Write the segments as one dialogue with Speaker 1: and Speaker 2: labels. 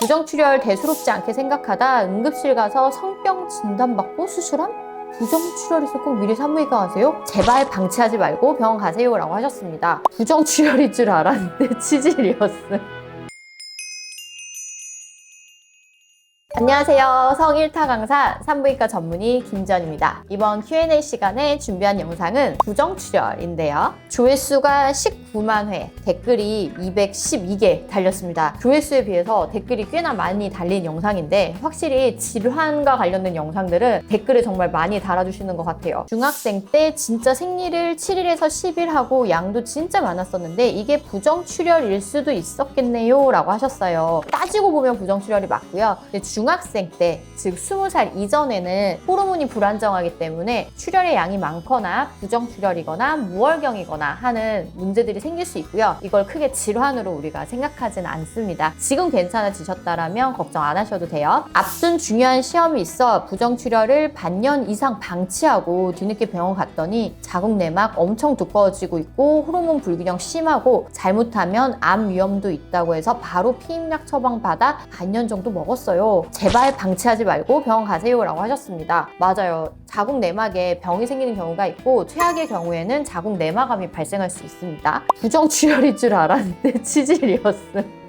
Speaker 1: 부정출혈 대수롭지 않게 생각하다 응급실 가서 성병 진단받고 수술함? 부정출혈 있어 꼭 미리 산부인과 가세요? 제발 방치하지 말고 병원 가세요 라고 하셨습니다. 부정출혈인 줄 알았는데 치질이었음. 안녕하세요. 성1타 강사 산부인과 전문의 김지연입니다. 이번 Q&A 시간에 준비한 영상은 부정출혈인데요. 조회수가 19만 회, 댓글이 212개 달렸습니다. 조회수에 비해서 댓글이 꽤나 많이 달린 영상인데 확실히 질환과 관련된 영상들은 댓글을 정말 많이 달아주시는 것 같아요. 중학생 때 진짜 생리를 7일에서 10일 하고 양도 진짜 많았었는데 이게 부정출혈일 수도 있었겠네요 라고 하셨어요. 따지고 보면 부정출혈이 맞고요. 근데 중학생 때, 즉 20살 이전에는 호르몬이 불안정하기 때문에 출혈의 양이 많거나 부정출혈이거나 무월경이거나 하는 문제들이 생길 수 있고요. 이걸 크게 질환으로 우리가 생각하지는 않습니다. 지금 괜찮아지셨다라면 걱정 안 하셔도 돼요. 앞둔 중요한 시험이 있어 부정출혈을 반년 이상 방치하고 뒤늦게 병원 갔더니 자궁 내막 엄청 두꺼워지고 있고 호르몬 불균형 심하고 잘못하면 암 위험도 있다고 해서 바로 피임약 처방받아 반년 정도 먹었어요. 제발 방치하지 말고 병원 가세요 라고 하셨습니다. 맞아요. 자궁 내막에 병이 생기는 경우가 있고 최악의 경우에는 자궁 내막암이 발생할 수 있습니다. 부정출혈인 줄 알았는데 치질이었음.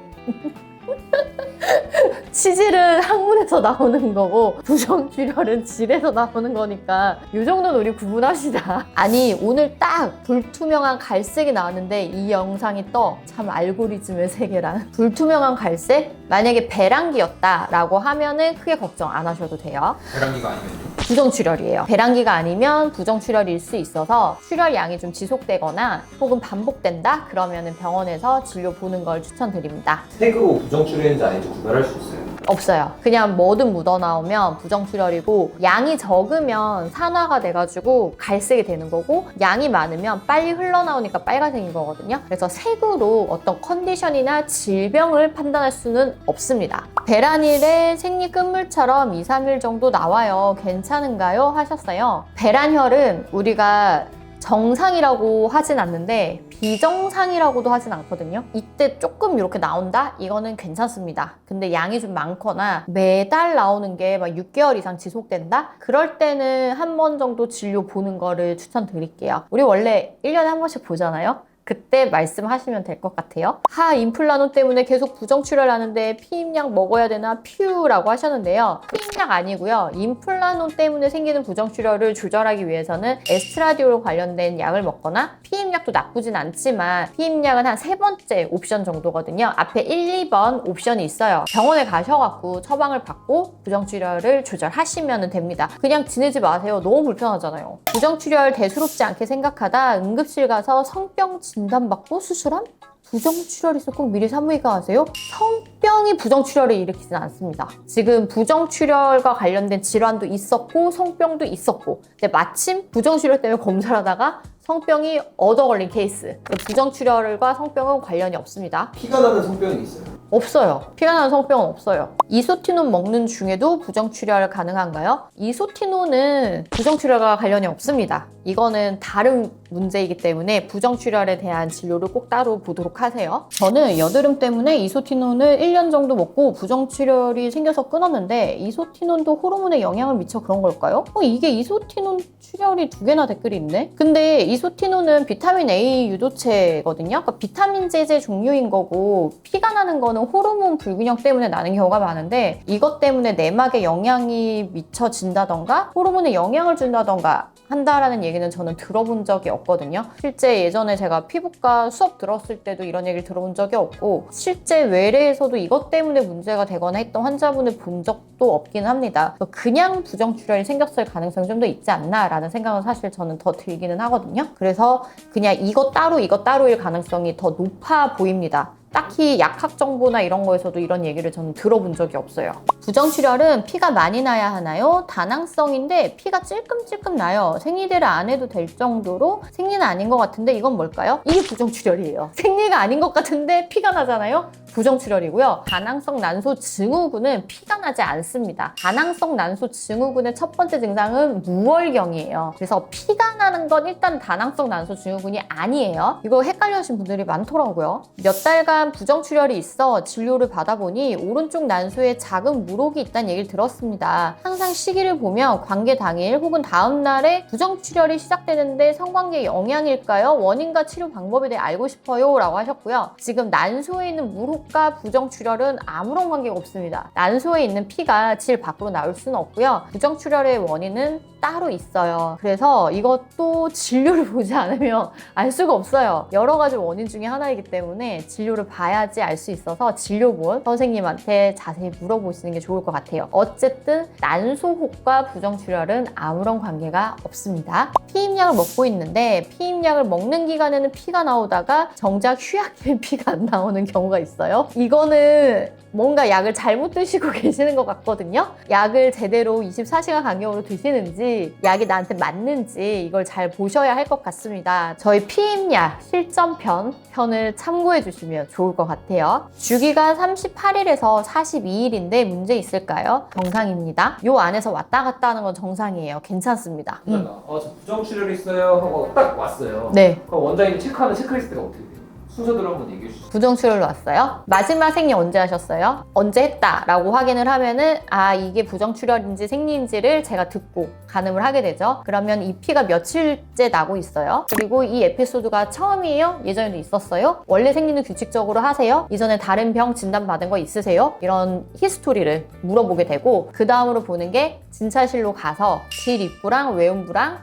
Speaker 1: 치질은 항문에서 나오는 거고 부정출혈은 질에서 나오는 거니까 이 정도는 우리 구분합시다. 아니 오늘 딱 불투명한 갈색이 나왔는데 이 영상이 떠. 참 알고리즘의 세계란. 불투명한 갈색? 만약에 배란기였다 라고 하면은 크게 걱정 안 하셔도 돼요.
Speaker 2: 배란기가 아니면요?
Speaker 1: 부정출혈이에요. 배란기가 아니면 부정출혈일 수 있어서 출혈량이 좀 지속되거나 혹은 반복된다? 그러면 병원에서 진료 보는 걸 추천드립니다.
Speaker 2: 색으로 부정출혈인지 아닌지 구별할 수 있어요?
Speaker 1: 없어요. 그냥 뭐든 묻어나오면 부정출혈이고 양이 적으면 산화가 돼가지고 갈색이 되는 거고 양이 많으면 빨리 흘러나오니까 빨간색인 거거든요. 그래서 색으로 어떤 컨디션이나 질병을 판단할 수는 없습니다. 배란일에 생리 끝물처럼 2, 3일 정도 나와요. 괜찮은가요? 하셨어요. 배란혈은 우리가 정상이라고 하진 않는데 비정상이라고도 하진 않거든요. 이때 조금 이렇게 나온다? 이거는 괜찮습니다. 근데 양이 좀 많거나 매달 나오는 게 막 6개월 이상 지속된다? 그럴 때는 한 번 정도 진료 보는 거를 추천드릴게요. 우리 원래 1년에 한 번씩 보잖아요. 그때 말씀하시면 될 것 같아요. 하 임플라논 때문에 계속 부정출혈 하는데 피임약 먹어야 되나 퓨라고 하셨는데요. 피임약 아니고요. 임플라논 때문에 생기는 부정출혈을 조절하기 위해서는 에스트라디올 관련된 약을 먹거나 피임약도 나쁘진 않지만 피임약은 한 3번째 옵션 정도거든요. 앞에 1, 2번 옵션이 있어요. 병원에 가셔갖고 처방을 받고 부정출혈을 조절하시면 됩니다. 그냥 지내지 마세요. 너무 불편하잖아요. 부정출혈 대수롭지 않게 생각하다 응급실 가서 성병 진단받고 수술함? 부정출혈 있어 꼭 미리 산부인과 가세요? 성병이 부정출혈을 일으키진 않습니다. 지금 부정출혈과 관련된 질환도 있었고 성병도 있었고 근데 마침 부정출혈 때문에 검사를 하다가 성병이 얻어 걸린 케이스. 부정출혈과 성병은 관련이 없습니다.
Speaker 2: 피가 나는 성병이 있어요?
Speaker 1: 없어요. 피가 나는 성병은 없어요. 이소티논 먹는 중에도 부정출혈 가능한가요? 이소티논은 부정출혈과 관련이 없습니다. 이거는 다른 문제이기 때문에 부정출혈에 대한 진료를 꼭 따로 보도록 하세요. 저는 여드름 때문에 이소티논을 1년 정도 먹고 부정출혈이 생겨서 끊었는데 이소티논도 호르몬에 영향을 미쳐 그런 걸까요? 이게 이소티논 출혈이 2개나 댓글이 있네? 근데 이소티논은 비타민 A 유도체거든요. 그러니까 비타민 제제 종류인 거고 피가 나는 거는 호르몬 불균형 때문에 나는 경우가 많은데 이것 때문에 내막에 영향이 미쳐진다던가 호르몬에 영향을 준다던가 한다라는 얘기는 저는 들어본 적이 없거든요. 실제 예전에 제가 피부과 수업 들었을 때도 이런 얘기를 들어본 적이 없고 실제 외래에서도 이것 때문에 문제가 되거나 했던 환자분을 본 적도 없긴 합니다. 그냥 부정출혈이 생겼을 가능성이 좀 더 있지 않나 라는 생각은 사실 저는 더 들기는 하거든요. 그래서 그냥 이것 따로일 가능성이 더 높아 보입니다. 딱히 약학 정보나 이런 거에서도 이런 얘기를 저는 들어본 적이 없어요. 부정출혈은 피가 많이 나야 하나요? 다낭성인데 피가 찔끔찔끔 나요. 생리대를 안 해도 될 정도로 생리는 아닌 것 같은데 이건 뭘까요? 이게 부정출혈이에요. 생리가 아닌 것 같은데 피가 나잖아요? 부정출혈이고요. 다낭성 난소 증후군은 피가 나지 않습니다. 다낭성 난소 증후군의 첫 번째 증상은 무월경이에요. 그래서 피가 나는 건 일단 다낭성 난소 증후군이 아니에요. 이거 헷갈려 하신 분들이 많더라고요. 몇 달간 부정출혈이 있어 진료를 받아보니 오른쪽 난소에 작은 물혹이 있다는 얘기를 들었습니다. 항상 시기를 보면 관계 당일 혹은 다음 날에 부정출혈이 시작되는데 성관계의 영향일까요? 원인과 치료 방법에 대해 알고 싶어요 라고 하셨고요. 지금 난소에 있는 물혹과 부정출혈은 아무런 관계가 없습니다. 난소에 있는 피가 질 밖으로 나올 수는 없고요. 부정출혈의 원인은 따로 있어요. 그래서 이것도 진료를 보지 않으면 알 수가 없어요. 여러 가지 원인 중에 하나이기 때문에 진료를 봐야지 알 수 있어서 진료본 선생님한테 자세히 물어보시는 게 좋을 것 같아요. 어쨌든 난소혹과 부정출혈은 아무런 관계가 없습니다. 피임약을 먹고 있는데 피임약을 먹는 기간에는 피가 나오다가 정작 휴약기엔 피가 안 나오는 경우가 있어요. 이거는 뭔가 약을 잘못 드시고 계시는 것 같거든요. 약을 제대로 24시간 간격으로 드시는지 약이 나한테 맞는지 이걸 잘 보셔야 할 것 같습니다. 저희 피임약 실전편을 참고해 주시면 좋을 것 같아요. 주기가 38일에서 42일인데 문제 있을까요? 정상입니다. 요 안에서 왔다 갔다 하는 건 정상이에요. 괜찮습니다.
Speaker 2: 저 부정출혈 있어요 하고 딱 왔어요.
Speaker 1: 네.
Speaker 2: 그럼 원장님 체크하는 체크리스트가 어떻게 돼요? 순서대로 한번 얘기해 주시죠.
Speaker 1: 부정출혈로 왔어요? 마지막 생리 언제 하셨어요? 언제 했다라고 확인을 하면은 이게 부정출혈인지 생리인지를 제가 듣고 가늠을 하게 되죠. 그러면 이 피가 며칠째 나고 있어요? 그리고 이 에피소드가 처음이에요? 예전에도 있었어요? 원래 생리는 규칙적으로 하세요? 이전에 다른 병 진단받은 거 있으세요? 이런 히스토리를 물어보게 되고 그 다음으로 보는 게 진찰실로 가서 질 입구랑 외음부랑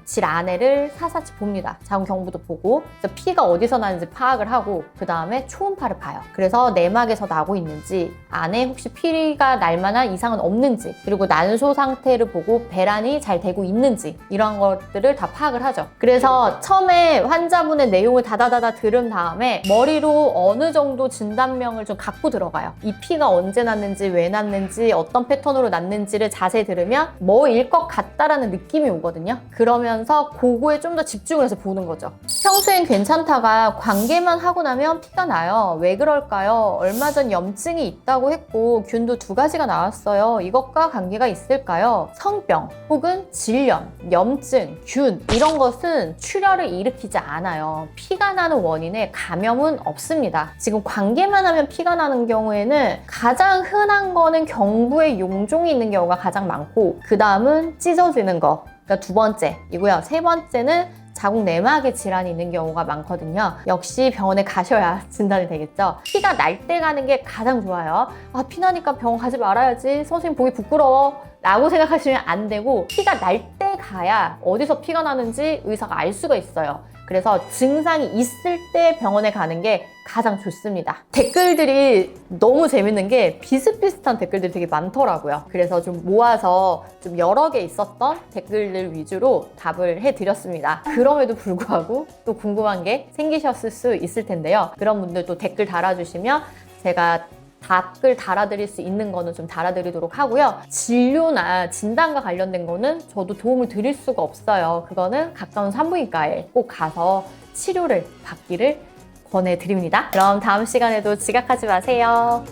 Speaker 1: 질 안에를 사사치 봅니다. 자궁 경부도 보고 그래서 피가 어디서 나는지 파악을 하고 그 다음에 초음파를 봐요. 그래서 내막에서 나고 있는지 안에 혹시 피가 날 만한 이상은 없는지 그리고 난소 상태를 보고 배란이 잘 되고 있는지 이런 것들을 다 파악을 하죠. 그래서 처음에 환자분의 내용을 다다다다 들은 다음에 머리로 어느 정도 진단명을 좀 갖고 들어가요. 이 피가 언제 났는지 왜 났는지 어떤 패턴으로 났는지를 자세히 들으면 뭐일 것 같다라는 느낌이 오거든요. 그러면서 그거에 좀 더 집중을 해서 보는 거죠. 평소엔 괜찮다가 관계만 하고 나면 피가 나요. 왜 그럴까요? 얼마 전 염증이 있다고 했고 균도 2가지가 나왔어요. 이것과 관계가 있을까요? 성병 혹은 질염, 염증, 균 이런 것은 출혈을 일으키지 않아요. 피가 나는 원인에 감염은 없습니다. 지금 관계만 하면 피가 나는 경우에는 가장 흔한 거는 경부에 용종이 있는 경우가 가장 많고 그 다음은 찢어지는 거 그러니까 2번째이고요. 3번째는 자궁 내막에 질환이 있는 경우가 많거든요. 역시 병원에 가셔야 진단이 되겠죠. 피가 날 때 가는 게 가장 좋아요. 피 나니까 병원 가지 말아야지. 선생님 보기 부끄러워. 라고 생각하시면 안 되고 피가 날 때 가야 어디서 피가 나는지 의사가 알 수가 있어요. 그래서 증상이 있을 때 병원에 가는 게 가장 좋습니다. 댓글들이 너무 재밌는 게 비슷비슷한 댓글들이 되게 많더라고요. 그래서 좀 모아서 좀 여러 개 있었던 댓글들 위주로 답을 해드렸습니다. 그럼에도 불구하고 또 궁금한 게 생기셨을 수 있을 텐데요. 그런 분들도 댓글 달아주시면 제가 답글 달아드릴 수 있는 거는 좀 달아드리도록 하고요. 진료나 진단과 관련된 거는 저도 도움을 드릴 수가 없어요. 그거는 가까운 산부인과에 꼭 가서 치료를 받기를 권해드립니다. 그럼 다음 시간에도 지각하지 마세요.